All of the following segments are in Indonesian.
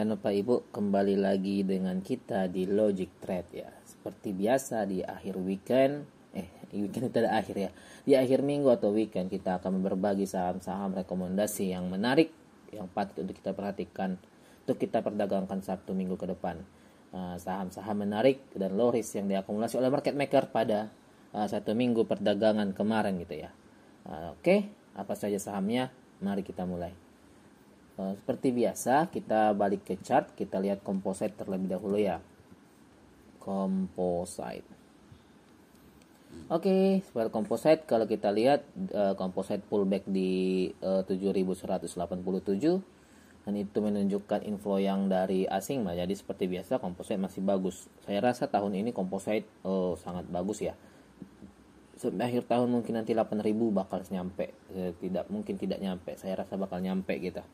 Dan Bapak Ibu, kembali lagi dengan kita di Logic Trade ya. Seperti biasa di akhir weekend, weekend itu ada akhir ya. Di akhir minggu atau weekend kita akan berbagi saham-saham rekomendasi yang menarik, yang patut untuk kita perhatikan, untuk kita perdagangkan Sabtu minggu ke depan. Saham-saham menarik dan low risk yang diakumulasi oleh market maker pada satu minggu perdagangan kemarin gitu ya. Oke, apa saja sahamnya? Mari kita mulai. Seperti biasa kita balik ke chart, kita lihat composite terlebih dahulu ya. Composite. Oke, seperti composite kalau kita lihat composite pullback di 7187 dan itu menunjukkan inflow yang dari asing. Jadi seperti biasa composite masih bagus. Saya rasa tahun ini composite sangat bagus ya. Sampai akhir tahun mungkin nanti 8.000 bakal nyampe. Tidak nyampe. Saya rasa bakal nyampe gitu.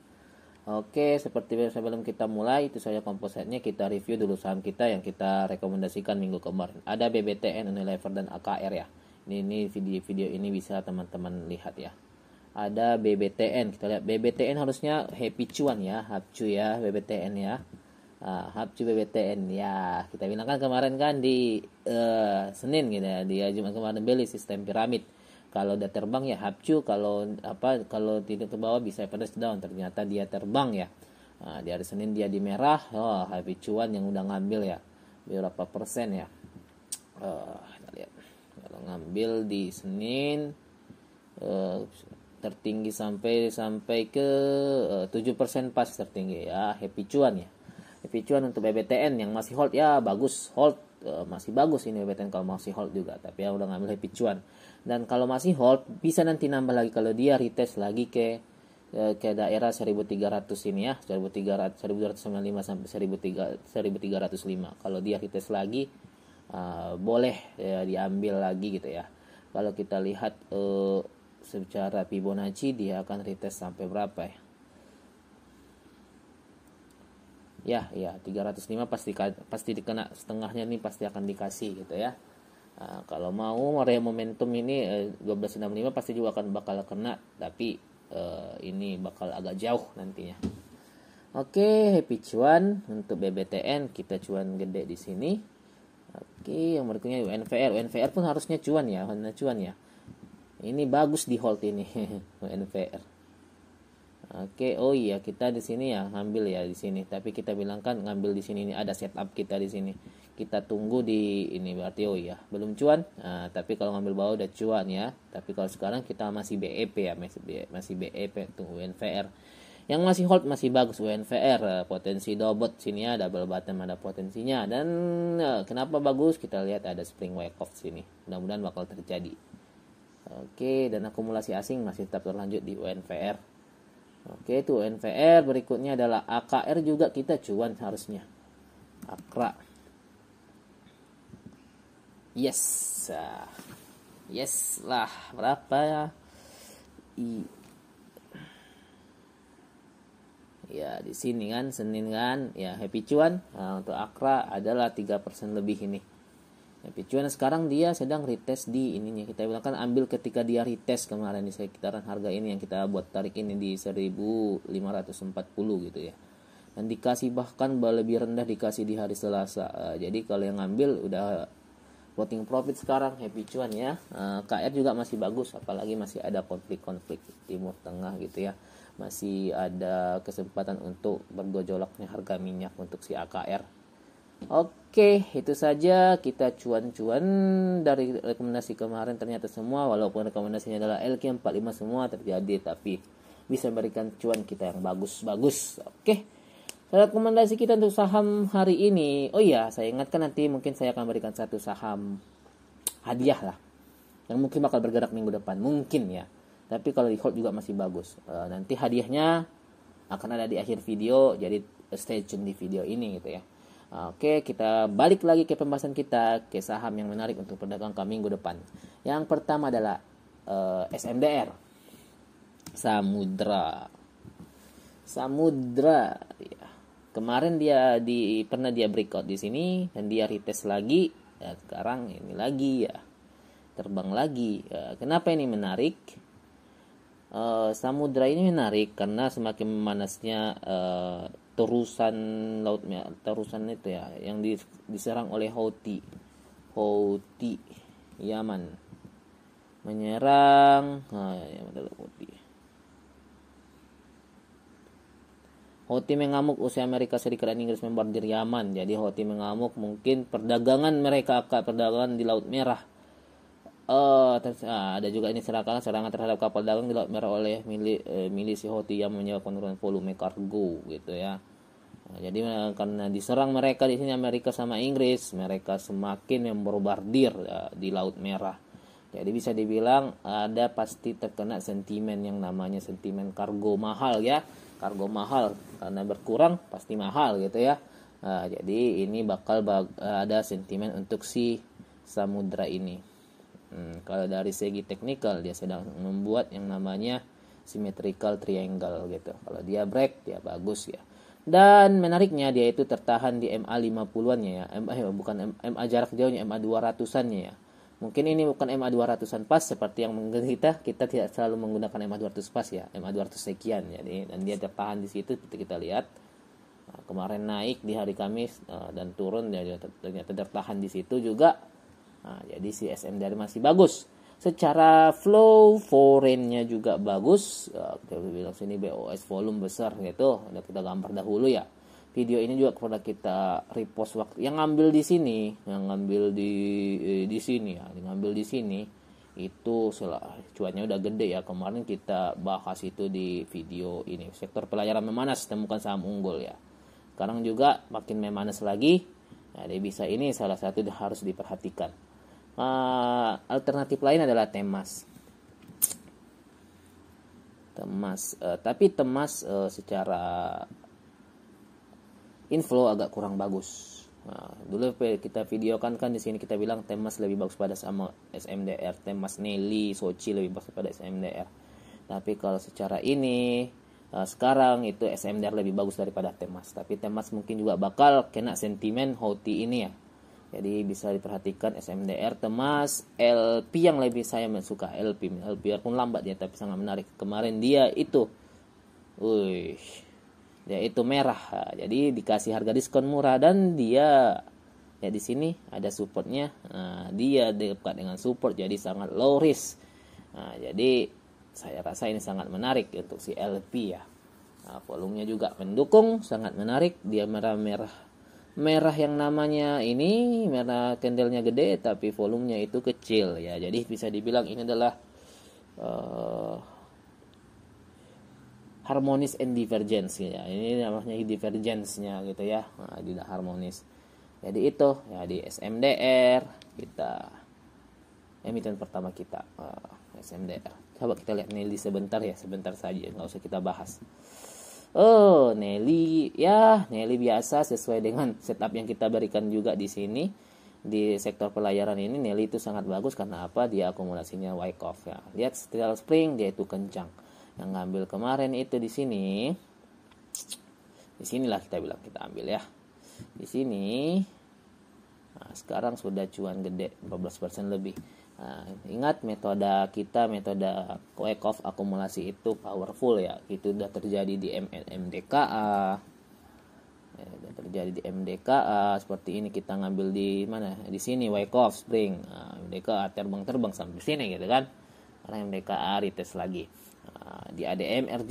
Oke, seperti biasa sebelum kita mulai, itu saja kompositnya. Kita review dulu saham kita yang kita rekomendasikan minggu kemarin. Ada BBTN, Unilever, dan AKR ya. Ini video ini bisa teman-teman lihat ya. Ada BBTN, kita lihat BBTN harusnya happy cuan ya, hapcu ya BBTN ya. Hapcu BBTN ya. Kita bilang kan kemarin kan di Senin gitu ya, di Jumat kemarin beli sistem piramid. Kalau udah terbang ya hapcu, kalau tidak ke bawah bisa pedas down. Ternyata dia terbang ya. Di hari Senin dia di merah. Happy cuan yang udah ngambil ya. Berapa persen ya? Kita lihat. Kalau ngambil di Senin tertinggi sampai ke 7% pas tertinggi ya. Happy cuan ya. Happy cuan untuk BBTN yang masih hold ya, bagus hold. Masih bagus ini BBTN kalau masih hold juga, tapi ya udah ngambil happy cuan. Dan kalau masih hold bisa nanti nambah lagi kalau dia retest lagi ke daerah 1300 ini ya, 1295 sampai 1305. Kalau dia retest lagi boleh ya, diambil lagi gitu ya. Kalau kita lihat secara Fibonacci dia akan retest sampai berapa ya? Ya 305 pasti dikena setengahnya nih, pasti akan dikasih gitu ya. Kalau mau area momentum ini 1265 pasti juga bakal kena, tapi ini bakal agak jauh nantinya. Oke, happy cuan untuk BBTN, kita cuan gede di sini. Oke, yang berikutnya UNVR. UNVR pun harusnya cuan ya, Ini bagus di hold ini UNVR. Oke, oh iya kita di sini ya ngambil ya di sini, tapi kita bilang kan ngambil di sini, ini ada setup kita di sini. Kita tunggu di ini berarti belum cuan. Tapi kalau ngambil bawah udah cuan ya. Tapi kalau sekarang kita masih BEP ya, masih BEP tunggu UNVR. Yang masih hold masih bagus UNVR, potensi dobot sini ya, double bottom ada potensinya. Dan kenapa bagus? Kita lihat ada spring wake off sini. Mudah-mudahan bakal terjadi. Oke, dan akumulasi asing masih tetap berlanjut di UNVR. Oke, itu UNVR. Berikutnya adalah AKR, juga kita cuan harusnya. AKRA. Yes lah, berapa ya? Ya di sini kan Senin kan ya happy cuan. Untuk AKRA adalah 3% lebih ini. Happy cuan sekarang dia sedang retest di ininya. Kita bilang kan ambil ketika dia retest kemarin di sekitaran harga ini yang kita buat tarik ini di 1540 gitu ya. Dan dikasih bahkan lebih rendah dikasih di hari Selasa. Jadi kalau yang ngambil udah floating profit sekarang, happy cuan ya. KR juga masih bagus, apalagi masih ada konflik Timur Tengah gitu ya. Masih ada kesempatan untuk bergojolaknya harga minyak untuk si AKR. Oke, itu saja kita cuan-cuan dari rekomendasi kemarin. Ternyata semua, walaupun rekomendasinya adalah LQ45 semua terjadi, tapi bisa memberikan cuan kita yang bagus-bagus. Oke, rekomendasi kita untuk saham hari ini. Oh iya, saya ingatkan nanti mungkin saya akan berikan satu saham hadiah lah, yang mungkin bakal bergerak minggu depan, mungkin ya. Tapi kalau di hold juga masih bagus. Nanti hadiahnya akan ada di akhir video, jadi stay tune di video ini gitu ya. Oke, kita balik lagi ke pembahasan kita, ke saham yang menarik untuk perdagangkan minggu depan. Yang pertama adalah SMDR, Samudra ya. Kemarin pernah dia breakout di sini dan dia retest lagi. Dan sekarang ini lagi ya, terbang lagi. Kenapa ini menarik? Samudra ini menarik karena semakin memanasnya terusan laut merah, terusan itu ya yang diserang oleh Houthi Yaman menyerang Houthi mengamuk usai Amerika Serikat dan Inggris membordir Yaman. Jadi Houthi mengamuk, mungkin perdagangan mereka akan perdagangan di Laut Merah. Ada juga ini serangan terhadap kapal dagang di Laut Merah oleh milisi Houthi yang menyebabkan penurunan volume kargo gitu ya. Jadi karena diserang mereka di sini Amerika sama Inggris, mereka semakin membordir di Laut Merah. Jadi bisa dibilang ada pasti terkena sentimen yang namanya sentimen kargo mahal ya. Kargo mahal karena berkurang pasti mahal gitu ya. Jadi ini bakal ada sentimen untuk si samudra ini. Kalau dari segi teknikal dia sedang membuat yang namanya symmetrical triangle gitu. Kalau dia break dia bagus ya. Dan menariknya dia itu tertahan di MA 50-annya ya. Bukan MA jarak jauhnya, MA 200-annya ya. Mungkin ini bukan MA 200-an pas seperti yang kita tidak selalu menggunakan MA 200 pas ya, MA 200 sekian. Jadi dan dia tertahan di situ seperti kita lihat. Kemarin naik di hari Kamis dan turun dia ternyata tertahan di situ juga. Jadi si SMDR masih bagus. Secara flow foreign-nya juga bagus. Kita bilang sini BOS volume besar gitu. Udah kita gambar dahulu ya. Video ini juga pernah kita repost waktu yang ngambil di sini, yang ngambil di sini ya, ngambil di sini itu cuannya udah gede ya. Kemarin kita bahas itu di video ini. Sektor pelayaran memanas, temukan saham unggul ya. Sekarang juga makin memanas lagi. Nah, bisa ini salah satu harus diperhatikan. Alternatif lain adalah Temas. Tapi Temas secara inflow agak kurang bagus. Dulu kita videokan kan di sini kita bilang Temas lebih bagus pada sama SMDR, Temas Nelly, Soci lebih bagus pada SMDR. Tapi kalau secara ini sekarang itu SMDR lebih bagus daripada Temas. Tapi Temas mungkin juga bakal kena sentimen Houthi ini ya. Jadi bisa diperhatikan SMDR, Temas, LP yang lebih saya suka LP walaupun lambat dia tapi sangat menarik. Kemarin dia itu yaitu merah, jadi dikasih harga diskon murah dan dia ya di sini ada supportnya, dia dekat dengan support jadi sangat low risk. Jadi saya rasa ini sangat menarik untuk si LP ya. Volumenya juga mendukung, sangat menarik. Dia merah yang namanya ini merah candlenya gede tapi volumenya itu kecil ya. Jadi bisa dibilang ini adalah harmonis and divergence ya. Ini namanya divergence-nya gitu ya. Tidak harmonis. Jadi itu ya di SMDR kita emiten pertama kita SMDR. Coba kita lihat Nelly sebentar ya, sebentar saja, nggak usah kita bahas. Nelly biasa sesuai dengan setup yang kita berikan juga di sini di sektor pelayaran ini. Nelly itu sangat bagus karena apa? Dia akumulasinya Wyckoff ya. Lihat steel spring dia itu kencang. Yang ngambil kemarin itu di sini. Di sinilah kita bilang kita ambil ya. Di sini. Nah, sekarang sudah cuan gede 14% lebih. Nah, ingat metode Wyckoff akumulasi itu powerful ya. Itu sudah terjadi di MDKA. Sudah terjadi di MDKA seperti ini. Kita ngambil di mana? Di sini Wyckoff spring. MDKA terbang sampai sini gitu kan. Karena MDKA retest lagi. Di ADMR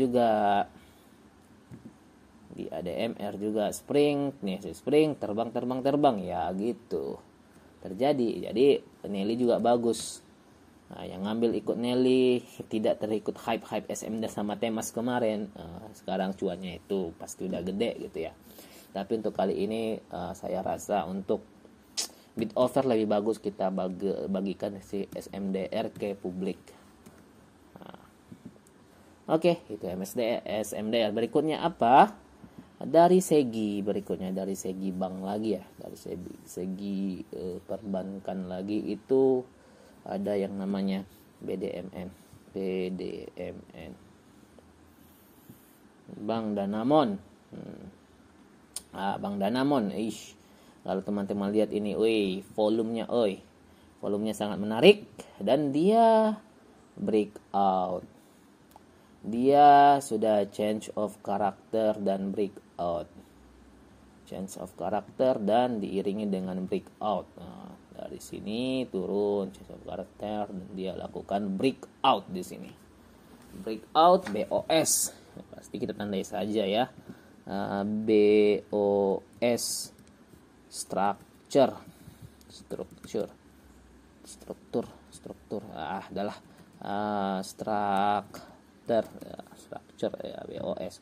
juga spring terbang ya gitu terjadi. Jadi Nelly juga bagus. Yang ngambil ikut Nelly tidak terikut hype SMD sama Temas kemarin. Sekarang cuannya itu pasti udah gede gitu ya. Tapi untuk kali ini saya rasa untuk bid offer lebih bagus kita bagikan si SMDR ke publik. Oke, itu SMDR. Berikutnya apa? Dari segi bank lagi ya. Dari segi perbankan lagi itu ada yang namanya BDMN. Bank Danamon. Bank Danamon. Kalau teman-teman lihat ini, volumenya sangat menarik dan dia breakout. dia sudah change of character dan breakout. Change of character dan diiringi dengan breakout. Nah, dari sini turun change of character dan dia lakukan breakout di sini. Breakout BOS. Pasti kita tandai saja ya. BOS struktur. Adalah structure ya, BOS.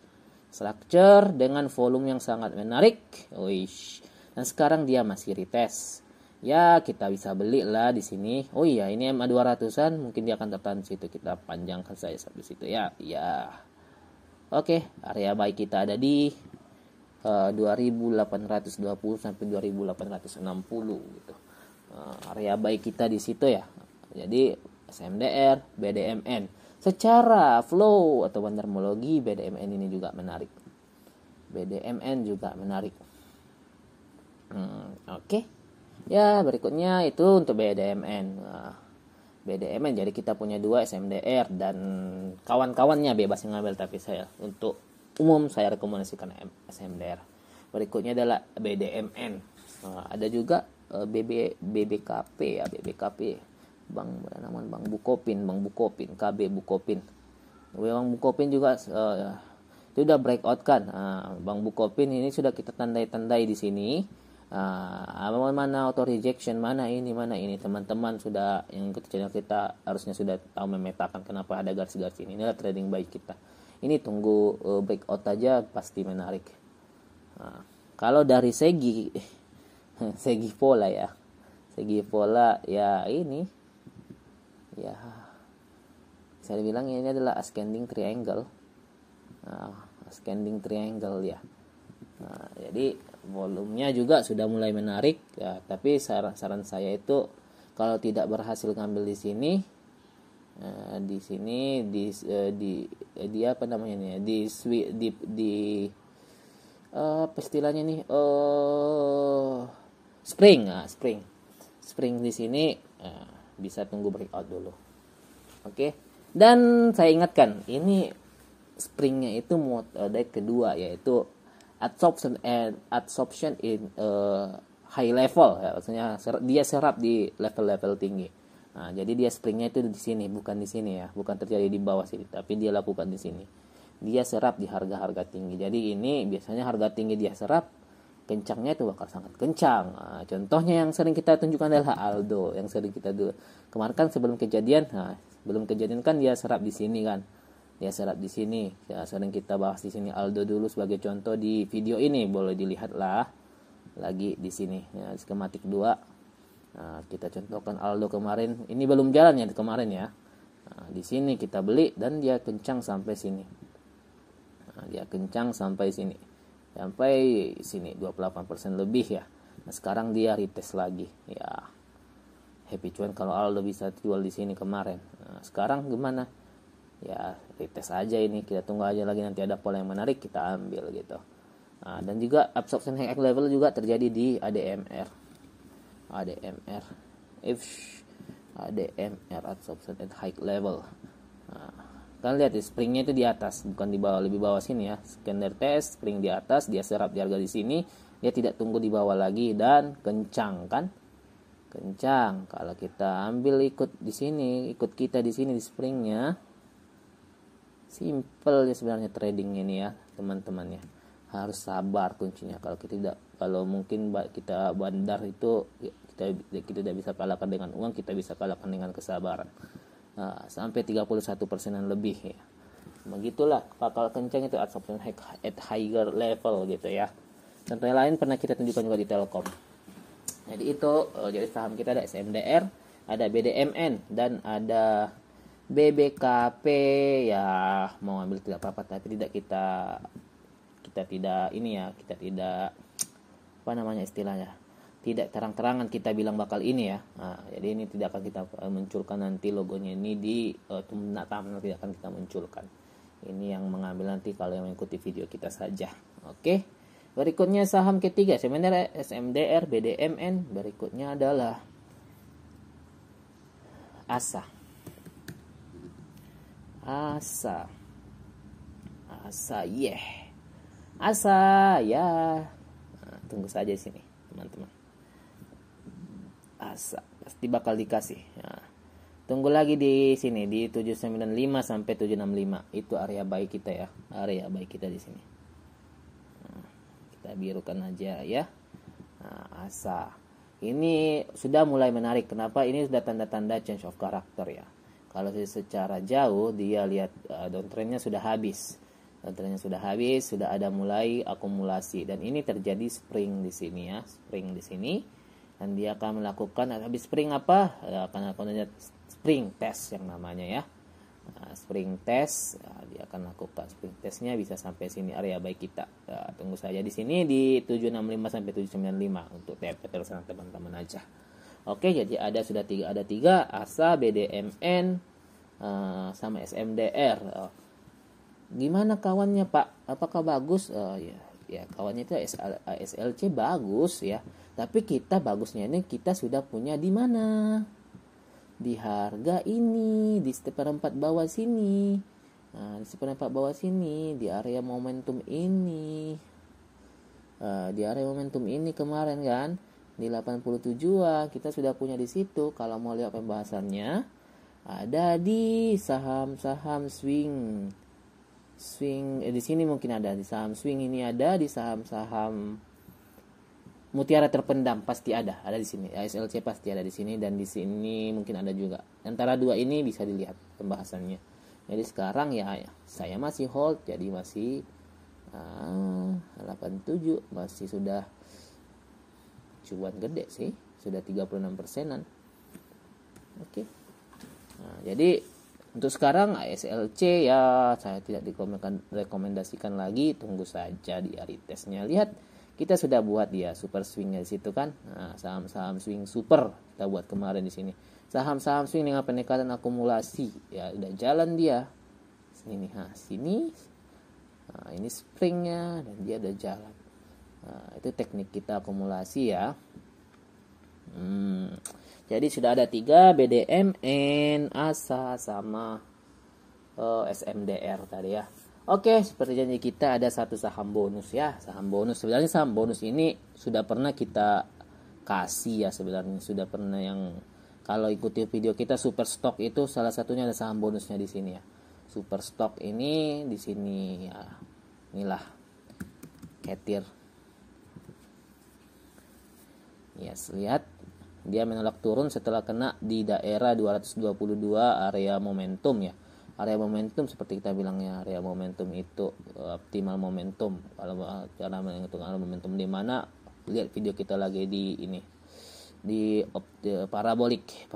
Structure dengan volume yang sangat menarik. Wish. Dan sekarang dia masih retest. Ya, kita bisa beli lah di sini. Oh iya, ini MA 200-an, mungkin dia akan tertahan situ. Kita panjangkan saja sampai situ ya. Ya. Oke, area buy kita ada di 2820 sampai 2860 gitu. Area buy kita di situ ya. Jadi SMDR, BDMN. Secara flow atau bandarmologi BDMN ini juga menarik. BDMN juga menarik. Oke. Ya, berikutnya itu untuk BDMN. BDMN jadi kita punya 2 SMDR dan kawan-kawannya bebas yang ngambil, tapi saya untuk umum saya rekomendasikan SMDR. Berikutnya adalah BDMN. Ada juga BBKP ya, BBKP. Bang Bukopin, KB Bukopin. Bang Bukopin juga itu udah breakout kan. Bang Bukopin ini sudah kita tandai-tandai di sini. Mana auto rejection, mana ini teman-teman sudah yang ikut channel kita harusnya sudah tahu memetakan kenapa ada garis-garis ini. Inilah trading baik kita. Ini tunggu breakout aja pasti menarik. Kalau dari segi pola ya, ini ya saya bilang ini adalah ascending triangle. Ascending triangle ya. Jadi volumenya juga sudah mulai menarik ya, tapi saran saya itu kalau tidak berhasil ngambil di sini apa namanya nih, apa istilahnya nih, spring di sini bisa tunggu breakout dulu. Oke. Dan saya ingatkan ini springnya itu mode kedua, yaitu absorption in high level ya, maksudnya dia serap di level-level tinggi. Jadi dia springnya itu di sini, bukan di sini ya, bukan terjadi di bawah sini, tapi dia lakukan di sini. Dia serap di harga-harga tinggi. Jadi ini biasanya harga tinggi dia serap, kencangnya itu bakal sangat kencang. Contohnya yang sering kita tunjukkan adalah Aldo, yang sering kita kemarin kan sebelum kejadian kan dia serap di sini kan. Dia serap di sini. Ya, sering kita bahas di sini Aldo dulu sebagai contoh di video ini, boleh dilihatlah lagi di sini. Ya, skematik 2. Kita contohkan Aldo kemarin. Ini belum jalan ya kemarin ya. Di sini kita beli dan dia kencang sampai sini. Dia kencang sampai sini. Sampai sini 28% lebih ya. Nah, sekarang dia retest lagi. Ya. Happy cuan kalau Aldo bisa jual di sini kemarin. Sekarang gimana? Ya retest aja ini, kita tunggu aja lagi, nanti ada pola yang menarik kita ambil gitu. Dan juga absorption high level juga terjadi di ADMR absorption at high level. Kalian lihat springnya itu di atas, bukan di bawah, lebih bawah sini ya. Scanner test spring di atas, dia serap di harga di sini, dia tidak tunggu di bawah lagi dan kencang kan. Kencang. Kalau kita ambil ikut di sini, ikut kita di sini di springnya, simple ya sebenarnya trading ini ya teman-teman ya. Harus sabar kuncinya. Kalau mungkin kita bandar itu kita tidak bisa kalahkan dengan uang, kita bisa kalahkan dengan kesabaran. Sampai 31%-an lebih ya. Begitulah bakal kencang itu absorption at higher level gitu ya. Contoh lain pernah kita tunjukkan juga di Telkom. Jadi itu jadi saham kita ada SMDR, ada BDMN dan ada BBKP ya, mau ambil tidak apa-apa, tapi kita tidak apa namanya istilahnya, tidak terang-terangan kita bilang bakal ini ya. Jadi ini tidak akan kita munculkan nanti logonya ini di thumbnail, tidak akan kita munculkan. Ini yang mengambil nanti kalau yang mengikuti video kita saja. Oke. Berikutnya saham ketiga sebenarnya SMDR, BDMN. Berikutnya adalah ASA. Asa, asa ya. Nah, tunggu saja di sini teman-teman. Asa pasti bakal dikasih. Nah, tunggu lagi di sini di 795 sampai 765. Itu area buy kita ya. Area buy kita di sini. Nah, kita birukan aja ya. Nah, asa. Ini sudah mulai menarik. Kenapa? Ini sudah tanda-tanda change of character ya. Kalau secara jauh dia lihat downtrendnya sudah habis. Downtrendnya sudah habis, sudah ada mulai akumulasi dan ini terjadi spring di sini ya, spring di sini. Dan dia akan melakukan habis spring apa? Akan melakukan spring test yang namanya ya. Spring test, dia akan lakukan spring testnya bisa sampai sini area buy kita. Tunggu saja di sini di 765 sampai 795 untuk TP terusan teman-teman aja. Oke, jadi ada tiga ASA, BDMN, sama SMDR. Gimana kawannya Pak? Apakah bagus? Ya kawannya itu SLC bagus ya. Tapi kita bagusnya ini kita sudah punya di mana? Di harga ini, di seperempat bawah sini. Nah, di seperempat bawah sini, di area momentum ini. Di area momentum ini kemarin kan di 87 kita sudah punya di situ. Kalau mau lihat pembahasannya ada di saham-saham swing di sini mungkin ada di saham swing ini, ada di saham-saham mutiara terpendam pasti ada di sini. SLC pasti ada di sini dan di sini mungkin ada juga. Antara dua ini bisa dilihat pembahasannya. Jadi sekarang ya saya masih hold, jadi masih 87 masih sudah cuan gede sih, sudah 36%-an. Oke. Nah, jadi untuk sekarang SLC ya saya tidak rekomendasikan lagi, tunggu saja di hari testnya. Lihat kita sudah buat dia super swingnya di situ kan. Nah, saham-saham swing super kita buat kemarin di sini. Saham-saham swing dengan pendekatan akumulasi ya udah jalan dia. Sini sini. Nah, ini springnya dan dia udah jalan. Nah, itu teknik kita akumulasi ya. Jadi sudah ada 3 BDMN, ASA sama SMDR tadi ya. Oke, seperti janji kita ada satu saham bonus ya. Saham bonus sebenarnya saham bonus ini sudah pernah kita kasih ya sebenarnya. Sudah pernah yang kalau ikuti video kita super stock itu salah satunya ada saham bonusnya di sini ya. Super stock ini di sini ya. Inilah Ketir. Yes, lihat dia menolak turun setelah kena di daerah 222 area momentum ya. Area momentum seperti kita bilang ya, area momentum itu optimal momentum. Kalau cara menghitung area momentum di mana, lihat video kita lagi di ini. Di parabolik.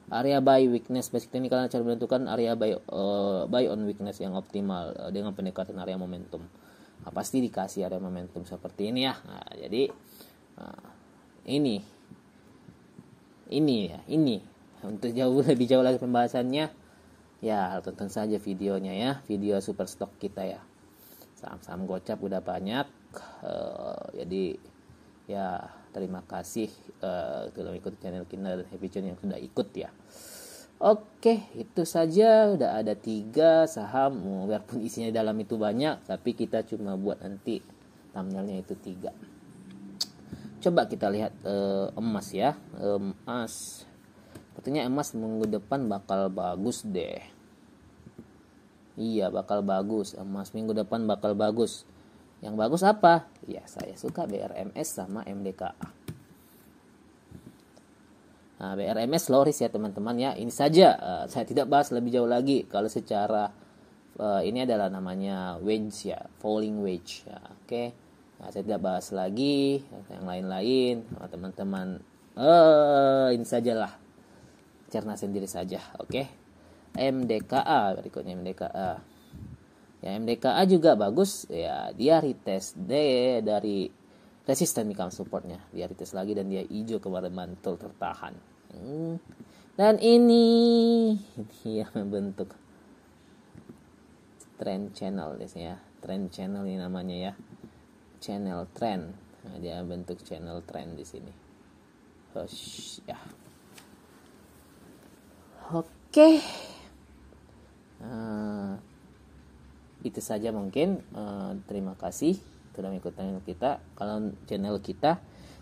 Area buy weakness basic technical cara menentukan area buy on weakness yang optimal dengan pendekatan area momentum. Nah, pasti dikasih area momentum seperti ini ya. Nah, jadi ini untuk lebih jauh lagi pembahasannya ya tonton saja videonya ya, video super stock kita ya. Saham-saham gocap udah banyak, jadi ya terima kasih telah ikut channel kita dan Happy Channel yang sudah ikut ya. Oke, itu saja. Udah ada 3 saham, walaupun isinya dalam itu banyak, tapi kita cuma buat nanti thumbnailnya itu 3. Coba kita lihat emas ya. Emas. Sepertinya emas minggu depan bakal bagus deh. Iya, bakal bagus. Emas minggu depan bakal bagus. Yang bagus apa? Ya, saya suka BRMS sama MDKA. Nah, BRMS low risk ya teman-teman ya. Ini saja, saya tidak bahas lebih jauh lagi. Kalau secara ini adalah namanya wedge ya, falling wedge ya. Oke. Nah, saya tidak bahas lagi yang lain-lain. Nah, teman-teman ini sajalah, cerna sendiri saja. Oke. MDKA berikutnya MDKA. Ya, MDKA juga bagus ya. Dia retest dari resisten become supportnya, dia retest lagi dan dia hijau kemarin mantul tertahan. Dan ini dia membentuk trend channel ya, trend channel ini namanya ya, channel trend. Nah, dia bentuk channel trend di sini. Ya. Oke. itu saja mungkin. Terima kasih sudah mengikuti kita. Channel kita,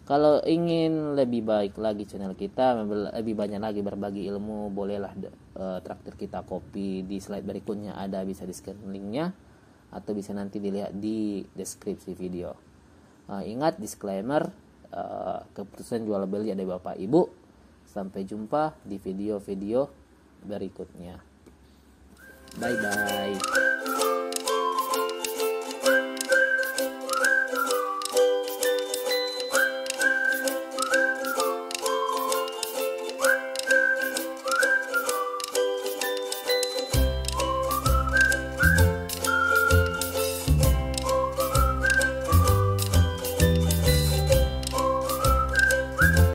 kalau ingin lebih baik lagi channel kita, lebih banyak lagi berbagi ilmu, bolehlah traktir kita kopi. Di slide berikutnya ada, bisa di-scan linknya, atau bisa nanti dilihat di deskripsi video. Ingat disclaimer, keputusan jual beli ada Bapak Ibu. Sampai jumpa di video-video berikutnya. Bye bye.